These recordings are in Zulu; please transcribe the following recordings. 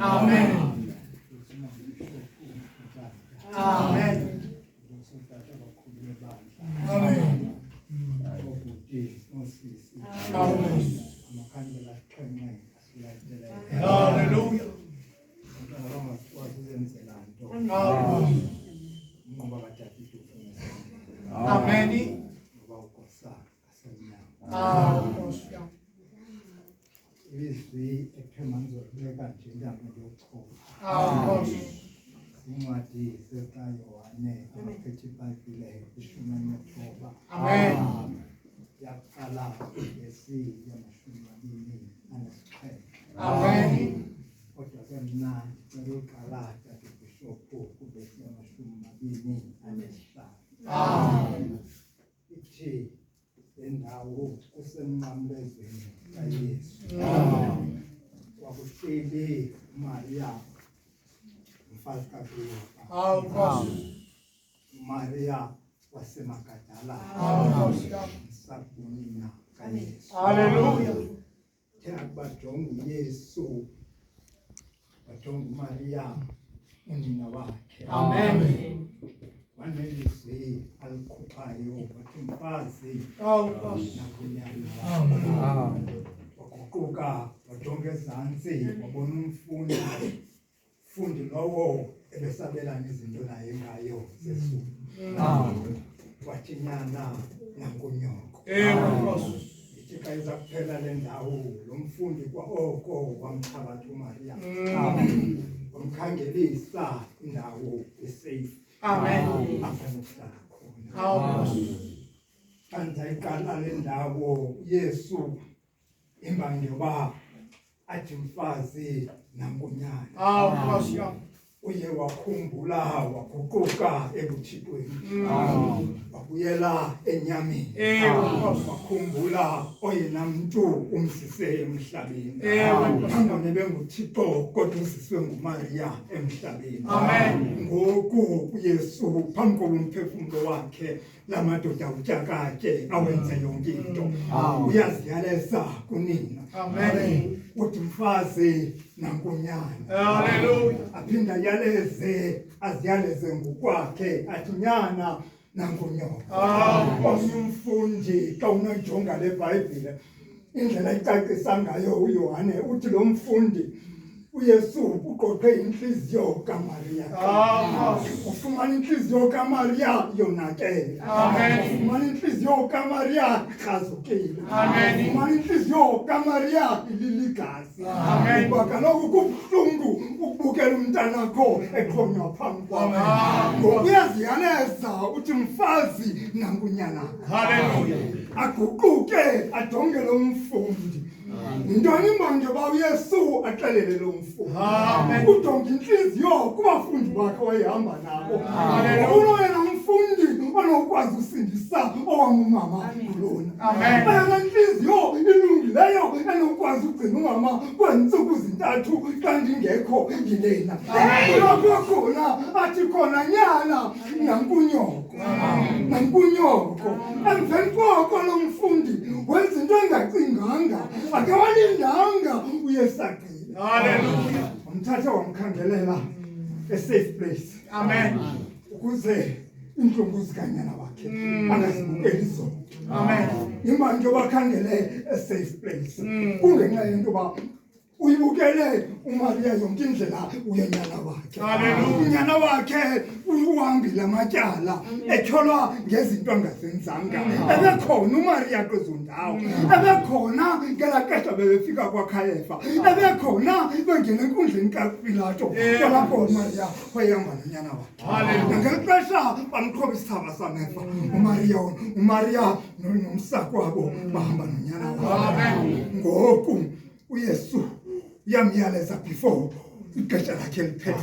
Amen. Amen. Hallelujah. Amen. Izwi ekhemanzo leka njengami lokho. Incwadi zikaYohane aphethe iBhayibhile ishumi nethoba. Amen. Yaqala yamashumi amabili anesixhenxe. Amen. Kodwa ke mna ngicela bishophu kube yamashumi amabili anesihlanu. Amen. Ithi lendawo kusemnqamlezweni kaYesu. Wakuhleli Maria umfazi kaKleopa. Maria wasemagadala. Sabonina kaYesu. Hallelujah. Thina bajonga uYesu, bajonga Maria unina wakhe. Amen. Wanelizwi alikhuphayo wathi mfazi nakunyana. Waguquka wajonga ezantsi wabona umfundi lowo ebesabelana izinto naye ngayo sesu. Wathi nyana nakunyoko. Ithi iza kuphela le ndawo lo mfundi kwa oko wamthabatha uMaria. Wamkhangelisa indawo esafe. Amen. Afanele khona. Andayiqala le ndawo Yesu imbangoba athi mfazi nankonyana. Uye wakhumbula waguquka ebuthixweni. Wabuyela enyameni. Wakhumbula oyena mntu umsise emhlabeni. Nangona benguThixo kodwa usiswe nguMaria emhlabeni. Amen. Ngoku uYesu phambi komphefumlo wakhe lamadoda utyakatye awenze yonke into. Uyaziyaleza kunina. Amen. Uthi mfazi nankonyana. Hallelujah. Aphinda aziyaleze ngokwakhe athi nyana nankonyoko. Umfundi xa unojonga le Bhayibhile indlela icacisa ngayo uYohane uthi lo mfundi uYesu uqoqe inhliziyo kaMaria. Ufumana inhliziyo kaMaria yonakele. Ufumana inhliziyo kaMaria ikhazukile. Ufumana inhliziyo kaMaria ililigazi. Kuba kaloku kubuhlungu ukubukela umntanakho exhonywa phambi kwakho. Ngoku uyaziyaleza uthi mfazi nankonyana. Aguquke ajonge lo mfundi. Ntoni imbangoba uYesu axelele lo mfundi. Ujonga inhliziyo kubafundi bakhe wayehamba nabo. Unoyena umfundi onokwazi usindisa owamumama kulona. Bayona inhliziyo ilungileyo enokwazi ugcina umama kweentsuku zintathu xa ndingekho yilena. Kulapho khona athi khona nyana nankunyoko. Nankunyoko. Emveni koko lo mfundi wenza into engacinganga. Akawalindanga uyesaqile. Hallelujah. Wamthatha wamkhangelela a-safe place. Amen. Ukuze intlungu zikanyana wakhe angazibukeli zona. Amen. Imbangi yobakhangele a-safe place. Kungenxa yento yoba uyibukele uMaria yonke indlela uyenyana wakhe. Unyana wakhe uhambile amatyala etyholwa ngezinto angazenzanga. Ebekhona uMaria kwezo ndawo. Ebekhona ngelaa xesha bebefika kwaKhayefa. Ebekhona bengena enkundleni kaPilato. Kwalapho uMaria wayehamba nonyana wakhe. Ngeli xesha bamqhoba isithaba sameva. uMaria nomsakwabo bahamba nonyana wakhe. Ngoku uYesu uyamyaleza before ixesha lakhe liphele.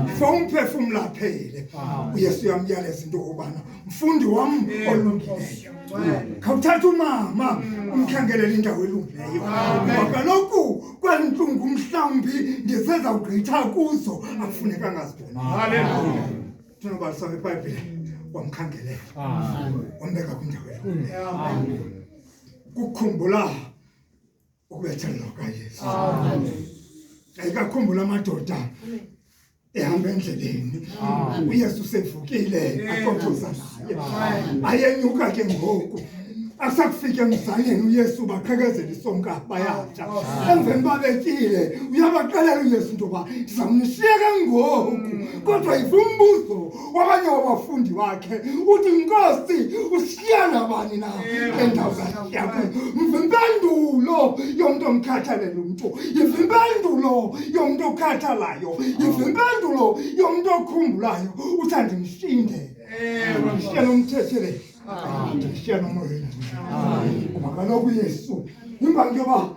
Before umphefumlo aphele uYesu uyamyaleza into yokubana mfundi wam olungileyo khawuthatha umama umkhangelele indawo elungileyo. Ngoba kaloku kwantlungu mhlawumbi ndisezawugqitha kuzo akufunekanga zibone. Hallelujah. Thinobalisa iBhayibhile wamkhangelela wambeka kwindawo elungileyo. Kukhumbula ukubethelelwa kaYesu. Ayikakhumbula amadoda ehamba endleleni. uYesu sevukile axoxisa naye. Ayenyuka ke ngoku. Asakufika emzaleni uYesu baqhekezela isonka bayatsha. Emveni babetyile uyabaxelela uYesu into yoba ndizamnishiya ngoku. Kodwa yivumbuzo wabanye wabafundi bakhe uthi Nkosi ushiya nabani na endawo zashiya kuyo. Impendulo yomntu omkhathalela umntu. Impendulo yomntu okhathalayo. Impendulo yomntu okhumbulayo. Uthi andimshinde. Ndishiya nomthethele. Ndishiya nomoya. Kuba kaloku uYesu imbangi yoba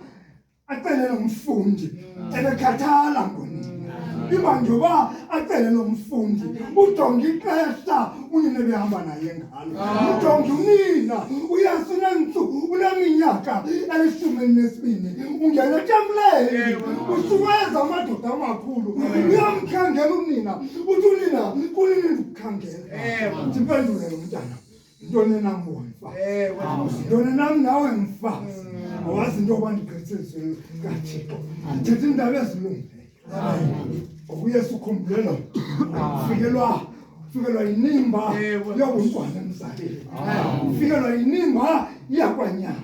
acele lo mfundi ebekhathala ngonina. Imbangi yoba acele lo mfundi ujonge ixesha unina ebehamba naye ngalo. Ujonge unina uYesu uneminyaka 12. Ungena etempileni usukweza amadoda amakhulu. Uyamkhangela unina. Uthi unina kunini ndikukhangela. Ndiphendule lo mntana. Ntoni nam womfa? Ntoni nam nawe mfazi? Awazi into yoba ndigqithiswe kaThixo. Ndithetha iindaba ezilungileyo. uYesu ukhumbulelo. Fikelwa yinimba yobumntwana emzaleni. Fikelwa yinimba yakwanyama.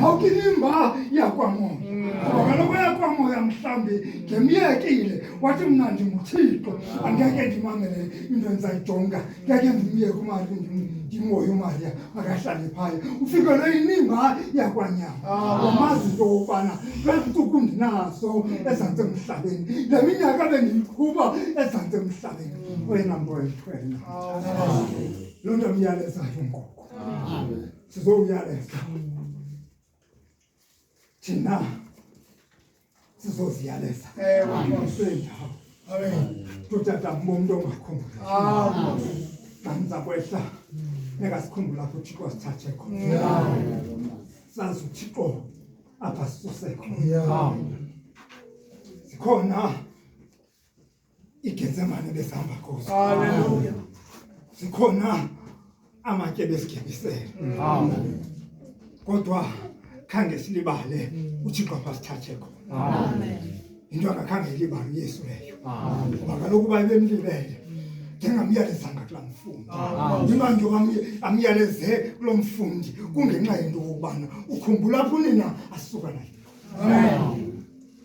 Awukho inimba yakwamoya. Ngoba kaloku yakwamoya mhlawumbi ngemyekile wathi mna ndinguThixo angeke ndimamele into endizayijonga. Ngeke ndimyeke uMariya ndimoya uMariya akahlale phaya. Ufikelwe yinimba yakwanyama. Wamazi into yokubana kwezi ntsuku ndinazo ezantsi emhlabeni. Le minyaka bendiyiqhuba ezantsi emhlabeni. Oyena mntu oyithwele. Loo nto myalezayo ngoku. Sizowuyaleza. Thina sizoziyaleza. Sendawo. Tutata umuntu ongakhumbula. Kanza kwehla nekasikhumbula apho uThixo sithathe khona. Sazi uThixo apha sisuse khona. Sikhona iGetsemane besihamba kuzo. Haleluya. Sikhona amatye besigebisele. Kodwa khange silibale uThixo apha sithathe khona. Amen. Into angakhange ilibale uYesu leyo. Ngoba kaloku babemlibele njengamyalezanga kulaa mfundi. Imbangi yoba amyaleze kulo mfundi kungenxa yento yokubana ukhumbula apho unina asuka nayo. Amen.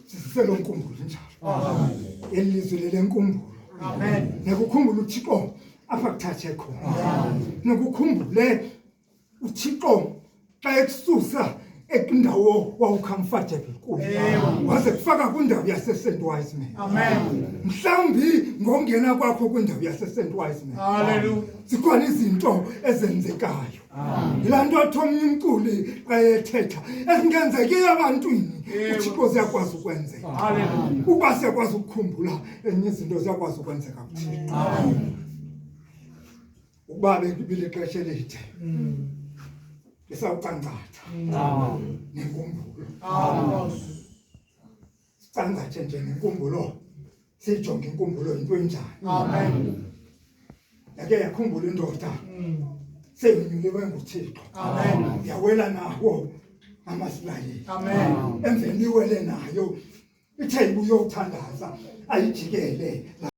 Siselo nkumbulo njalo. Elizwe lenkumbulo. Amen. Nekukhumbula uThixo apha kuthathe khona. Nekukhumbule uThixo xa ekususa ekwindawo wawucomfortable kuyo. Waze kufaka kwindawo yaseSt Wiseman. Amen. Mhlawumbi ngongena kwakho kwindawo yaseSt Wiseman. Haleluya. Zikhona izinto ezenzekayo. Yilaa nto athi omnye umculi xa ethetha ezingenzekiyo abantwini uThixo ziyakwazi ukwenzeka. Haleluya. Ukuba siyakwazi ukukhumbula enye izinto ziyakwazi ukwenzeka kuThixo. Ukuba bekubile ixesha elide esawucangatha nenkumbulo. Sicangathe nje nenkumbulo. Sijonge inkumbulo into enjani. Amen. Yake yakhumbula indoda seyinyuliwe nguThixo. Amen. Yawela nawo amaSilayeli. Amen. Emveni iwele nayo ithe ibuyothandaza ayijikele